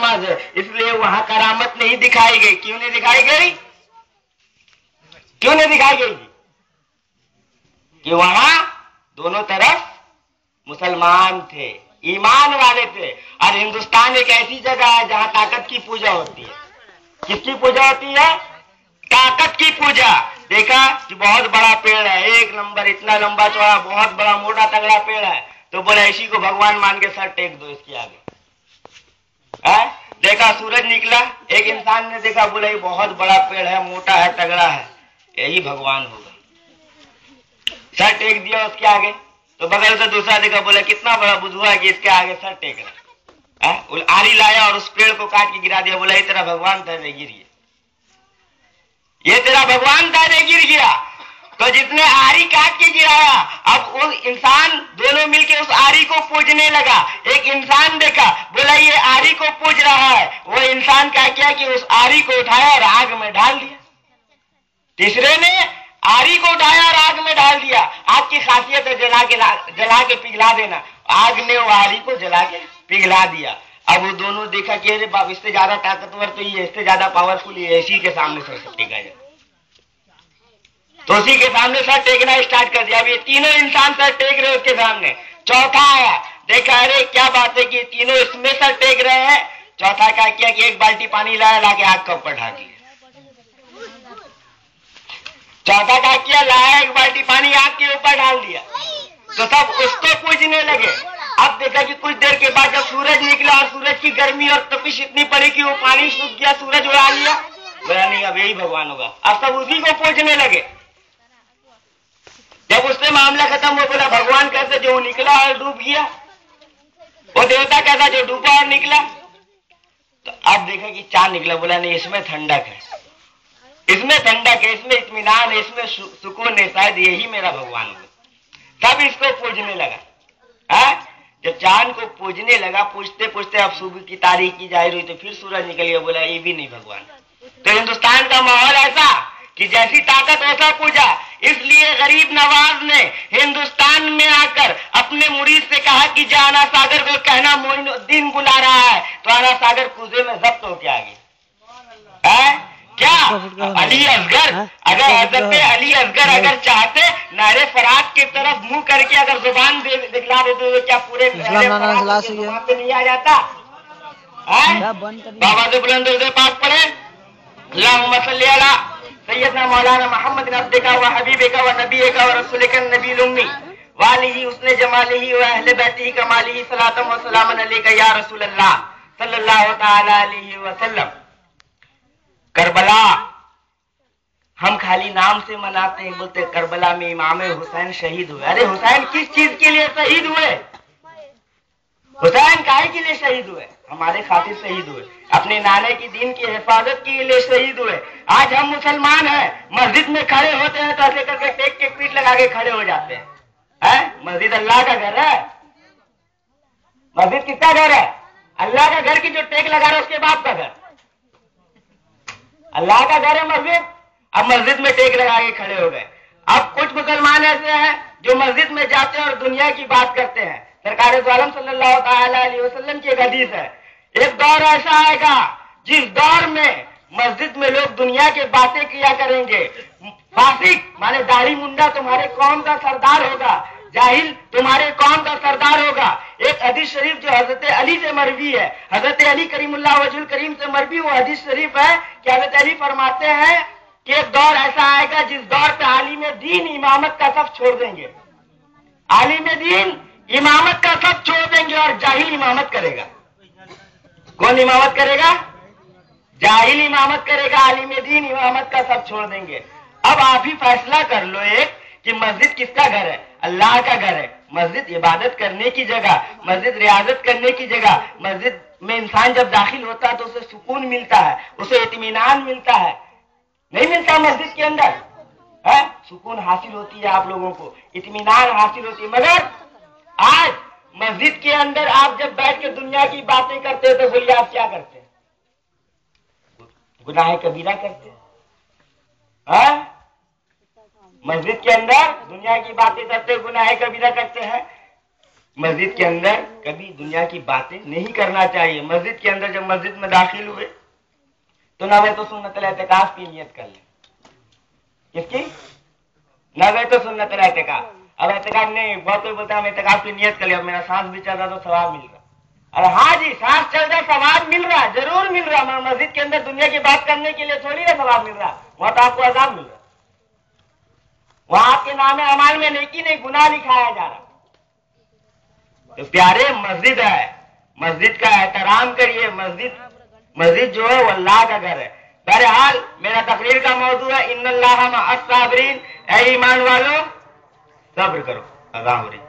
नमाज है, इसलिए वहां करामत नहीं दिखाई गई। क्यों नहीं दिखाई गई? क्यों नहीं दिखाई गई? कि वहां दोनों तरफ मुसलमान थे, ईमान वाले थे। और हिंदुस्तान एक ऐसी जगह है जहां ताकत की पूजा होती है। किसकी पूजा होती है? ताकत की पूजा। देखा कि बहुत बड़ा पेड़ है, एक नंबर, इतना लंबा चौड़ा, बहुत बड़ा मोटा तगड़ा पेड़ है, तो बोले इसी को भगवान मान के सर टेक दो इसके आगे। है? देखा सूरज निकला, एक इंसान ने देखा, बोला ये बहुत बड़ा पेड़ है, मोटा है, तगड़ा है, यही भगवान होगा, सर टेक दिया उसके आगे। तो बगल से दूसरा देखा, बोला कितना बड़ा बुझुआ है कि इसके आगे सर टेक रहा है। आरी लाया और उस पेड़ को काट के गिरा दिया, बोला ये तेरा भगवान था, गिर गया, ये तेरा भगवान था, गिर गया। तो जितने आरी काट के गिराया, अब उस इंसान दोनों मिलके उस आरी को पूजने लगा। एक इंसान देखा, बोला ये आरी को पूज रहा है, वो इंसान क्या किया कि उस आरी को उठाया और आग में डाल दिया। तीसरे ने आरी को उठाया और आग में डाल दिया। आग की खासियत है जला के पिघला देना, आग ने वो आरी को जला के पिघला दिया। अब वो दोनों देखा कि अरे बाप, इससे ज्यादा ताकतवर तो ये, इससे ज्यादा पावरफुल ये, इसी के सामने सर टेका जाए। तो उसी के सामने सर टेकना स्टार्ट कर दिया। अब ये तीनों इंसान सर टेक रहे उसके सामने। चौथा आया, देखा अरे क्या बात है कि तीनों इसमें सर टेक रहे हैं। चौथा क्या किया कि एक बाल्टी पानी लाया, लाके आग के ऊपर ढाक दिया। चौथा क्या किया, लाया एक बाल्टी पानी आग के ऊपर डाल दिया। तो सब उसको पूजने लगे। अब देखा कि कुछ देर के बाद जब सूरज निकला और सूरज की गर्मी और तपिश इतनी पड़ी कि वो पानी सूख गया, सूरज उड़ा लिया, बोला नहीं अब यही भगवान होगा। अब सब उसी को पूजने लगे। जब उससे मामला खत्म हो, बोला भगवान कैसे, जो निकला और डूब गया, वो देवता कैसा, जो डूबा और निकला। तो अब देखा कि चांद निकला, बोला नहीं इसमें ठंडक है, इसमें ठंडक है, इसमें इत्मीनान है, इसमें सुकून है, शायद यही मेरा भगवान होगा। तब इसको पूजने लगा। है? जब चांद को पूजने लगा, पूछते पूछते अब सुबह की तारीखी जाहिर हुई, तो फिर सूरज निकल गया, बोला ये भी नहीं भगवान। तो हिंदुस्तान का माहौल ऐसा कि जैसी ताकत वैसा पूजा। इसलिए गरीब नवाज ने हिंदुस्तान में आकर अपने मुरीद से कहा कि जा आना सागर को कहना मोइनुद्दीन बुला रहा है। तो आना सागर कुजे में जब्त होके आ गई। है क्या? अली असगर, अगर हजरत अली असगर अगर चाहते नारे फरात की तरफ मुंह करके अगर जुबान दिखला देते तो क्या पूरे जुबान पे नहीं आ जाता? बाबा से बुलंद से पाक पढ़े, अल्लाहुम्मा सल्ली अला सैयदना मौलाना मोहम्मद अब्दिका व हबीबिका व नबीका व रसूलिका नबील उम्मी वालिही उसने जमालिही व अहले बैतिही कमालिही सलातम व सलामन अलैका या रसूल अल्लाह सल्लल्लाहु तआला अलैहि वसल्लम। करबला हम खाली नाम से मनाते हैं, बोलते करबला में इमाम हुसैन शहीद हुए। अरे हुसैन किस चीज के लिए शहीद हुए? हुसैन काहे के लिए शहीद हुए? हमारे खातिर शहीद हुए, अपने नाने की दीन की हिफाजत के लिए शहीद हुए। आज हम मुसलमान हैं, मस्जिद में खड़े होते हैं तो ऐसे करके टेक के पीठ लगा के खड़े हो जाते हैं। मस्जिद अल्लाह का घर है। मस्जिद किसका घर है? अल्लाह का घर की जो टेक लगा रहा है उसके बाप का घर। अल्लाह का घर है मस्जिद। अब मस्जिद में टेक लगा के खड़े हो गए। अब कुछ मुसलमान ऐसे हैं जो मस्जिद में जाते हैं और दुनिया की बात करते हैं। सरकार दो आलम सल्लल्लाहु अलैहि वसल्लम की एक हदीस है, एक दौर ऐसा आएगा जिस दौर में मस्जिद में लोग दुनिया की बातें किया करेंगे। फासिक माने दाढ़ी मुंडा तुम्हारे कौम का सरदार होगा, जाहिल तुम्हारे कौम का सरदार होगा। एक हदीस शरीफ जो हजरत अली से मरवी है, हजरत अली करीमुल्लाह वजहुल करीम से मरवी वो हदीस शरीफ है कि हजरत अली फरमाते हैं कि एक दौर ऐसा आएगा जिस दौर पे आलिम दीन इमामत का सब छोड़ देंगे। आलिम दीन इमामत का सब छोड़ देंगे और जाहिल इमामत करेगा। कौन इमामत करेगा? जाहिल इमामत करेगा, आलिम दीन इमामत का सब छोड़ देंगे। अब आप ही फैसला कर लो एक कि मस्जिद किसका घर है? अल्लाह का घर है। मस्जिद इबादत करने की जगह, मस्जिद रियाजत करने की जगह। मस्जिद में इंसान जब दाखिल होता है तो उसे सुकून मिलता है, उसे इत्मीनान मिलता है। नहीं मिलता मस्जिद के अंदर है? सुकून हासिल होती है, आप लोगों को इत्मीनान हासिल होती है। मगर आज मस्जिद के अंदर आप जब बैठ के दुनिया की बातें करते हो तो बोलिए आप क्या करते हैं? गुनाह कबीरा करते हैं। मस्जिद के अंदर दुनिया की बातें करते, गुनाह कबीरा करते हैं। मस्जिद के अंदर कभी दुनिया की बातें नहीं करना चाहिए। मस्जिद के अंदर जब मस्जिद में दाखिल हुए तो नवे तो सुन्नतुल एतिकाफ की नियत कर ले। किसकी? नवे तो सुन्नतुल एतिकाफ। अब एतिकाफ नहीं, बहुत कोई बोलता है हम एतिकाफ की नियत कर लिया, मेरा सांस भी चल रहा तो सवाब मिल रहा। अरे हाँ जी, सांस चल रहा सवाब मिल रहा, जरूर मिल रहा, मगर मस्जिद के अंदर दुनिया की बात करने के लिए थोड़ी ना सवाब मिल रहा, वहां तो आपको अजाब मिल रहा। वहां आपके नाम अमाल में नेकी नहीं गुनाह लिखाया जा रहा। तो प्यारे, मस्जिद है, मस्जिद का एहतराम करिए। मस्जिद जो है वो अल्लाह का घर है। बहरहाल मेरा तकरीर का मौजू है इन्नल्लाह मअस साबिरीन। ऐ ईमान वालों, सब्र करो। अज़ान हो रही।